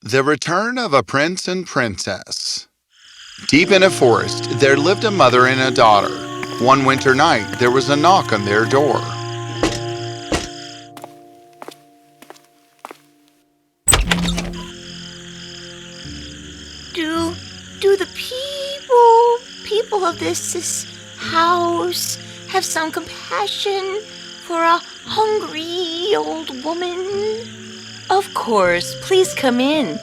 The Return of a Prince and Princess. Deep in a forest, there lived a mother and a daughter. One winter night, there was a knock on their door. Do the people of this house have some compassion for a hungry old woman? Of course. Please come in.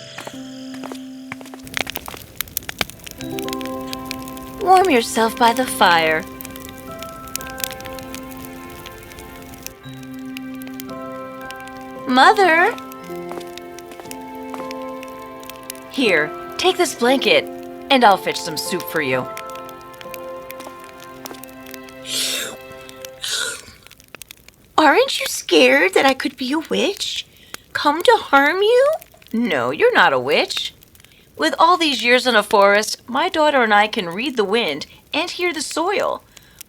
Warm yourself by the fire. Mother! Here, take this blanket, and I'll fetch some soup for you. Aren't you scared that I could be a witch? Come to harm you? No, you're not a witch. With all these years in a forest, my daughter and I can read the wind and hear the soil.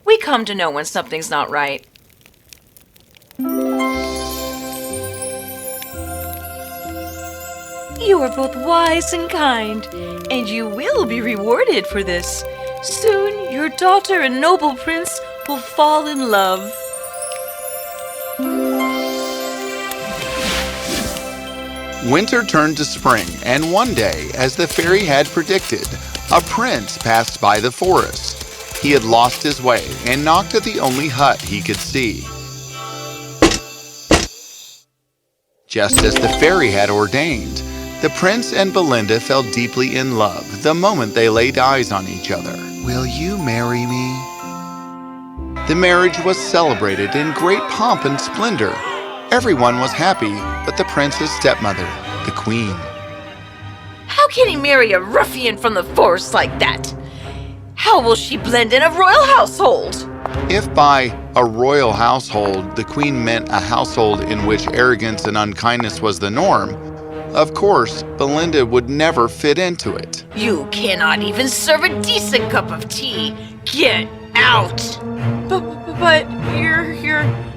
We come to know when something's not right. You are both wise and kind, and you will be rewarded for this. Soon, your daughter and noble prince will fall in love. Winter turned to spring, and one day, as the fairy had predicted, a prince passed by the forest. He had lost his way and knocked at the only hut he could see. Just as the fairy had ordained, the prince and Belinda fell deeply in love the moment they laid eyes on each other. "Will you marry me?" The marriage was celebrated in great pomp and splendor. Everyone was happy but the prince's stepmother, the queen. How can he marry a ruffian from the forest like that? How will she blend in a royal household? If by a royal household the queen meant a household in which arrogance and unkindness was the norm, of course, Belinda would never fit into it. You cannot even serve a decent cup of tea. Get out! But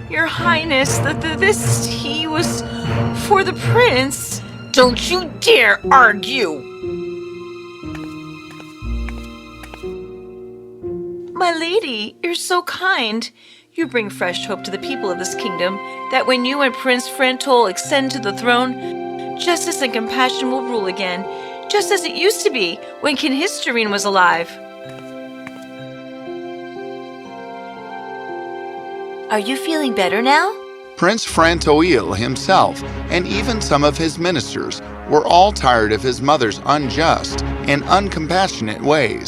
Your Highness, this tea was for the prince. Don't you dare argue! My lady, you're so kind. You bring fresh hope to the people of this kingdom, that when you and Prince Frantol ascend to the throne, justice and compassion will rule again, just as it used to be when King Historine was alive. Are you feeling better now? Prince Frantol himself, and even some of his ministers, were all tired of his mother's unjust and uncompassionate ways.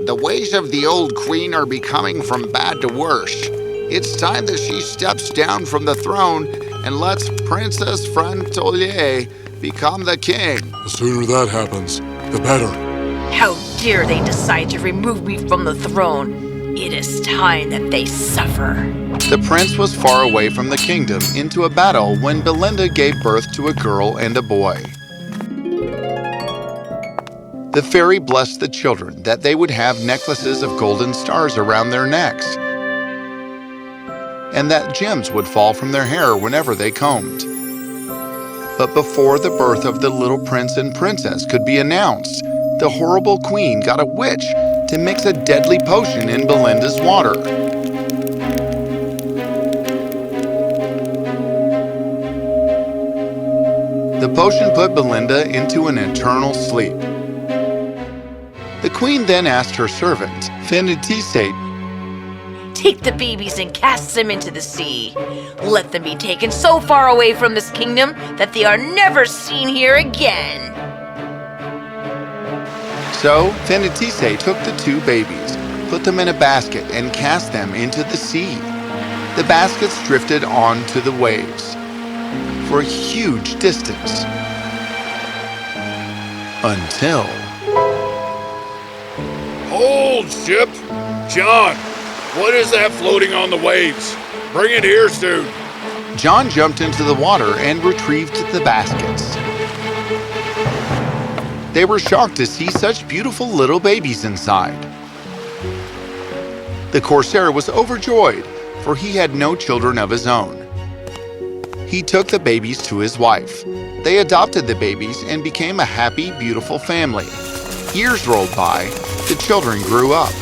"The ways of the old queen are becoming from bad to worse. It's time that she steps down from the throne and lets Princess Frantolier become the king." The sooner that happens, the better. How dare they decide to remove me from the throne? It is time that they suffer. The prince was far away from the kingdom into a battle when Belinda gave birth to a girl and a boy. The fairy blessed the children that they would have necklaces of golden stars around their necks, and that gems would fall from their hair whenever they combed. But before the birth of the little prince and princess could be announced, the horrible queen got a witch to mix a deadly potion in Belinda's water. The potion put Belinda into an eternal sleep. The queen then asked her servant, Fenitise, Take the babies and cast them into the sea. Let them be taken so far away from this kingdom that they are never seen here again. So Fenitise took the two babies, put them in a basket, and cast them into the sea. The baskets drifted onto the waves for a huge distance until... Hold, ship! John, what is that floating on the waves? Bring it here soon. John jumped into the water and retrieved the baskets. They were shocked to see such beautiful little babies inside. The corsair was overjoyed, for he had no children of his own. he took the babies to his wife. They adopted the babies and became a happy, beautiful family. Years rolled by. The children grew up.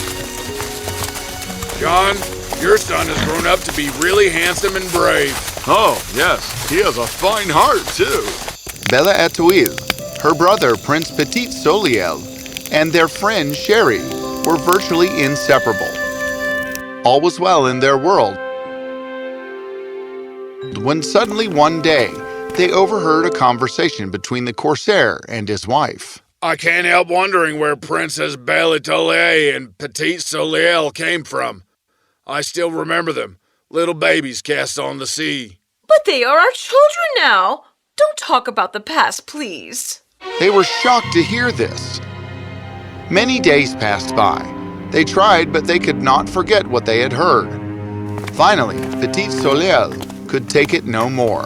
John, your son has grown up to be really handsome and brave. Oh, yes, he has a fine heart, too. Belle Etoile, her brother Prince Petit Soleil, and their friend Sherry were virtually inseparable. All was well in their world when suddenly one day they overheard a conversation between the corsair and his wife. I can't help wondering where Princess Belle Etoile and Petit Soleil came from. I still remember them, little babies cast on the sea. But they are our children now. Don't talk about the past, please. They were shocked to hear this. Many days passed by. They tried, but they could not forget what they had heard. Finally, Petit Soleil could take it no more.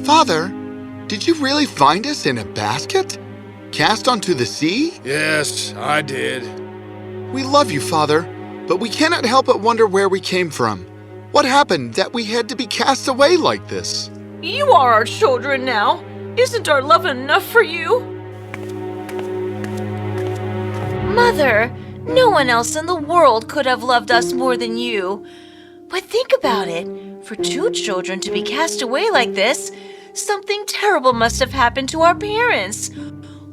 Father, did you really find us in a basket? Cast onto the sea? Yes, I did. We love you, Father, but we cannot help but wonder where we came from. What happened that we had to be cast away like this? You are our children now. Isn't our love enough for you? Mother, no one else in the world could have loved us more than you. But think about it. For two children to be cast away like this, something terrible must have happened to our parents.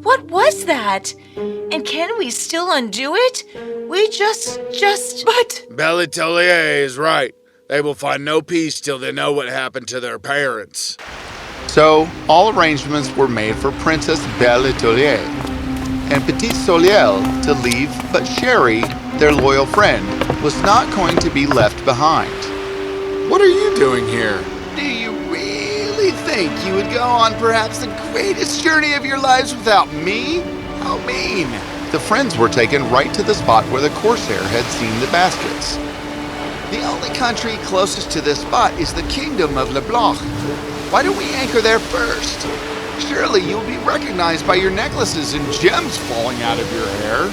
What was that? And can we still undo it? But... Belle Etoile is right. They will find no peace till they know what happened to their parents. So, all arrangements were made for Princess Belle Etoile and Petit Soleil to leave, but Sherry, their loyal friend, was not going to be left behind. What are you doing here? Do you really think you would go on perhaps the greatest journey of your lives without me? How mean! The friends were taken right to the spot where the corsair had seen the baskets. The only country closest to this spot is the kingdom of Leblanc. Why don't we anchor there first? Surely you'll be recognized by your necklaces and gems falling out of your hair.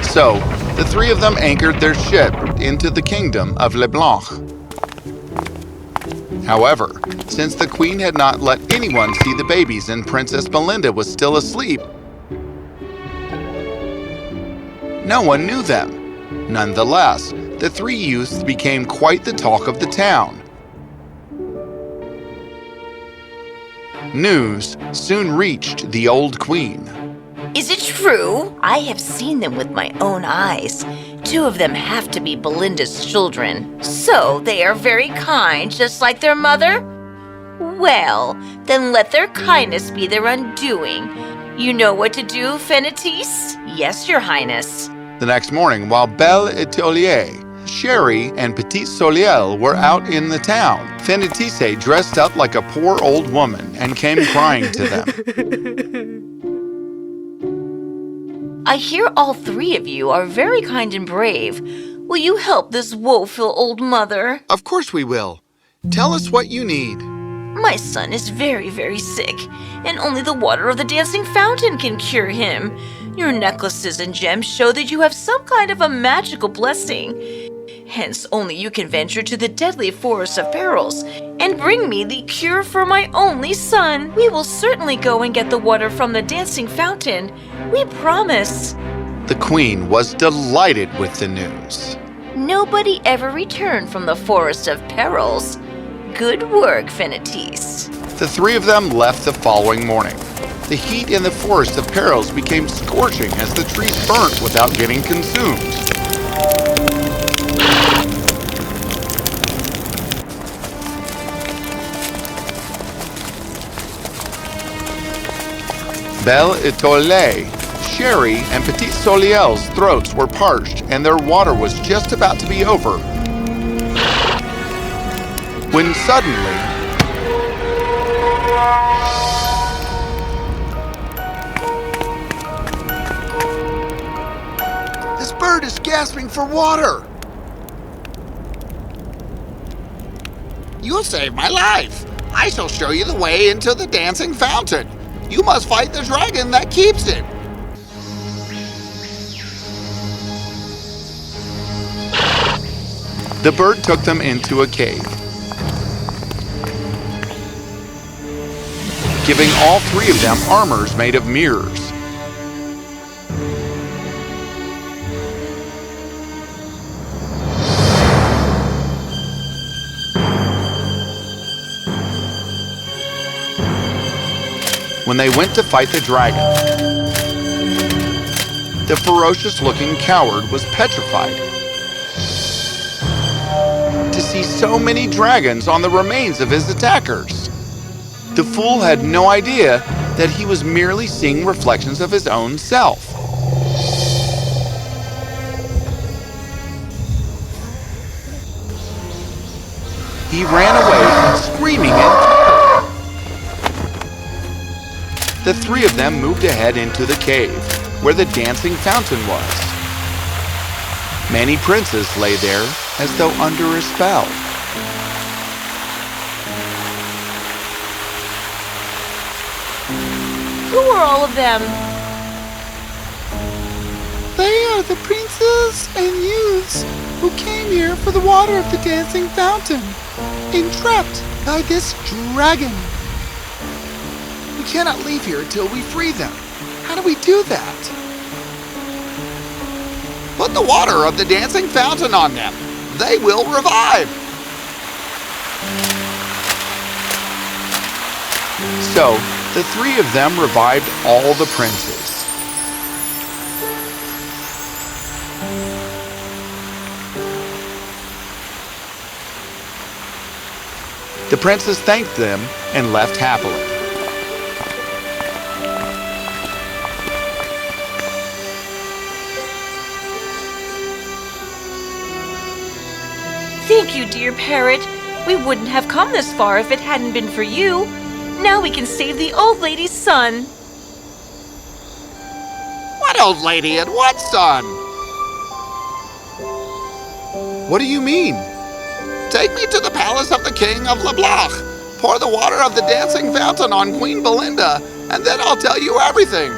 So, the three of them anchored their ship into the kingdom of Leblanc. However, since the queen had not let anyone see the babies and Princess Belinda was still asleep, no one knew them. Nonetheless, the three youths became quite the talk of the town. News soon reached the old queen. Is it true? I have seen them with my own eyes. Two of them have to be Belinda's children. So they are very kind, just like their mother? Well, then let their kindness be their undoing. You know what to do, Fenetis? Yes, Your Highness. The next morning, while Belle Etoile, Sherry, and Petit Soleil were out in the town, Fenetise dressed up like a poor old woman and came crying to them. I hear all three of you are very kind and brave. Will you help this woeful old mother? Of course we will. Tell us what you need. My son is very, very sick, and only the water of the dancing fountain can cure him. Your necklaces and gems show that you have some kind of a magical blessing. Hence, only you can venture to the deadly forest of perils and bring me the cure for my only son. We will certainly go and get the water from the dancing fountain. We promise. The queen was delighted with the news. Nobody ever returned from the forest of perils. Good work, Fenetis. The three of them left the following morning. The heat in the forest of perils became scorching as the trees burnt without getting consumed. Belle Etoile, Sherry, and Petit Soleil's throats were parched and their water was just about to be over, when suddenly this bird is gasping for water. You'll save my life. I shall show you the way into the dancing fountain. You must fight the dragon that keeps it. The bird took them into a cave, giving all three of them armors made of mirrors. When they went to fight the dragon, the ferocious-looking coward was petrified to see so many dragons on the remains of his attackers. The fool had no idea that he was merely seeing reflections of his own self. He ran away, screaming in terror. The three of them moved ahead into the cave, where the dancing fountain was. Many princes lay there as though under a spell. Who are all of them? They are the princes and youths who came here for the water of the dancing fountain, entrapped by this dragon. We cannot leave here until we free them. How do we do that? Put the water of the dancing fountain on them. They will revive. So, the three of them revived all the princes. The princes thanked them and left happily. Thank you, dear parrot. We wouldn't have come this far if it hadn't been for you. Now we can save the old lady's son. What old lady and what son? What do you mean? Take me to the palace of the king of Leblanc. Pour the water of the dancing fountain on Queen Belinda, and then I'll tell you everything.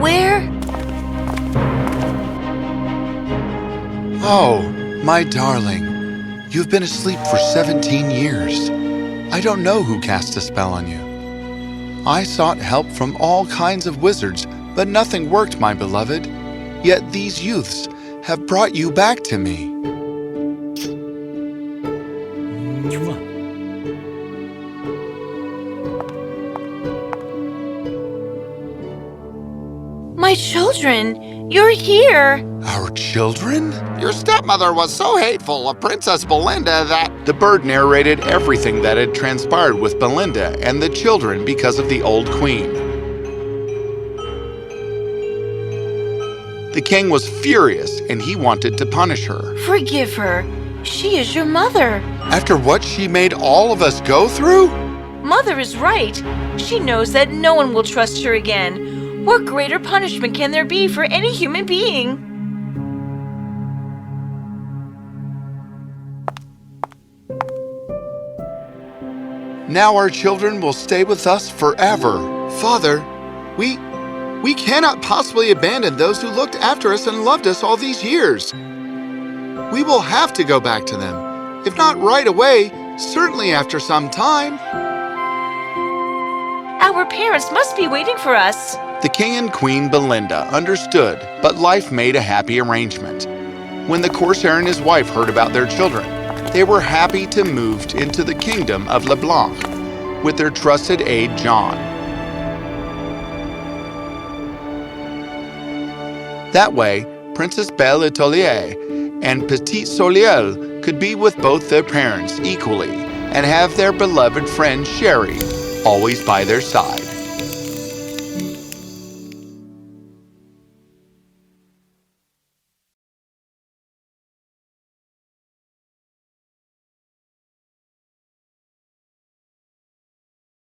Where? Oh, my darling. You've been asleep for 17 years. I don't know who cast a spell on you. I sought help from all kinds of wizards, but nothing worked, my beloved. Yet these youths have brought you back to me. My children, you're here. Our children? Your stepmother was so hateful of Princess Belinda that... The bird narrated everything that had transpired with Belinda and the children because of the old queen. The king was furious and he wanted to punish her. Forgive her. She is your mother. After what she made all of us go through? Mother is right. She knows that no one will trust her again. What greater punishment can there be for any human being? Now our children will stay with us forever. Father, we cannot possibly abandon those who looked after us and loved us all these years. We will have to go back to them. If not right away, certainly after some time. Our parents must be waiting for us. The king and queen Belinda understood, but life made a happy arrangement. When the corsair and his wife heard about their children, they were happy to move into the kingdom of Leblanc with their trusted aide John. That way, Princess Belle Etolier and Petite Soleil could be with both their parents equally and have their beloved friend Sherry always by their side.